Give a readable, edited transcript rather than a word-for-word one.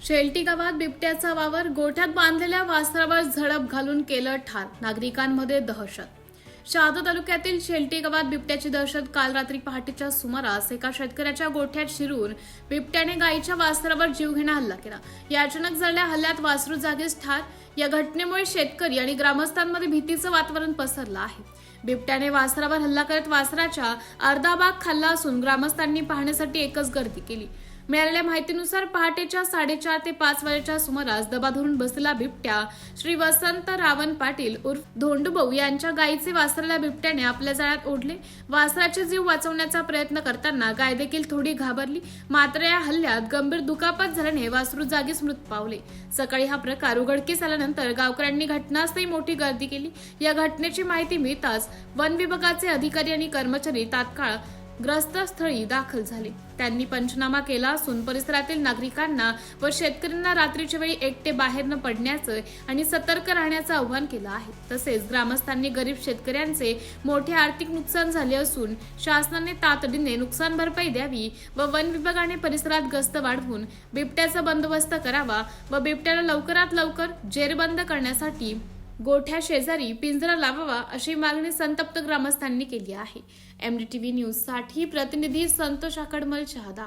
शेलटी गावात बिबट्याचा वावर, गोठ्यात बांधलेल्या वासरावर झडप घालून केलं ठार, नागरिकांमध्ये दहशत. शहादा तालुक्यातील शेलटी गावात बिबट्याची दहशत. काल रात्री पहाटेच्या सुमारास एका शेतकऱ्याच्या गोठ्यात शिरून बिबट्याने गायीच्या वासरावर जीवघेणा हल्ला केला. या अचानक झालेल्या हल्ल्यात वासरू जागीच ठार. या घटनेमुळे शेतकरी आणि ग्रामस्थांमध्ये भीतीचं वातावरण पसरलं आहे. बिबट्याने वासरावर हल्ला करत वासराच्या अर्धा भाग खाल्ला असून ग्रामस्थांनी पाहण्यासाठी एकच गर्दी केली. मिळालेल्या माहितीनुसार पहाटेच्या 4:30 ते 5 वाजेच्या सुमारास दबा धरून बसलेला बिबट्या श्री वसंत रावण पाटील उर्फ धोंडूभाऊ यांच्या गायीचे वासराला बिबट्याने आपल्या जाळ्यात ओढले. वासराचे जीव वाचवण्याचा प्रयत्न करताना गाय देखील थोडी घाबरली. मात्र या हल्ल्यात गंभीर दुखापत झाल्याने वासरू जागीच मृत पावले. सकाळी हा प्रकार उघडकीस आल्यानंतर गावकऱ्यांनी घटनास्थळी मोठी गर्दी केली. या घटनेची माहिती मिळताच वन विभागाचे अधिकारी आणि कर्मचारी तात्काळ ग्रस्तस्थळी दाखल झाले. त्यांनी पंचनामा केला असून परिसरातील नागरिकांना व शेतकऱ्यांना रात्रीच्या वेळी एकटे बाहेर न पडण्याचं आणि सतर्क राहण्याचं आवाहन केलं आहे. तसेच ग्रामस्थांनी गरीब शेतकऱ्यांचे मोठे आर्थिक नुकसान झाले असून शासनाने तातडीने नुकसान भरपाई द्यावी व वन विभागाने परिसरात गस्त वाढवून बिबट्याचा बंदोबस्त करावा व बिबट्याला लवकरात लवकर जेरबंद करण्यासाठी गोठ्या शेजारी पिंजरा लावावा अशी मागणी संतप्त ग्रामस्थांनी केली आहे. MDTV न्यूज साठी प्रतिनिधी संतोष आकडमल, शहादा.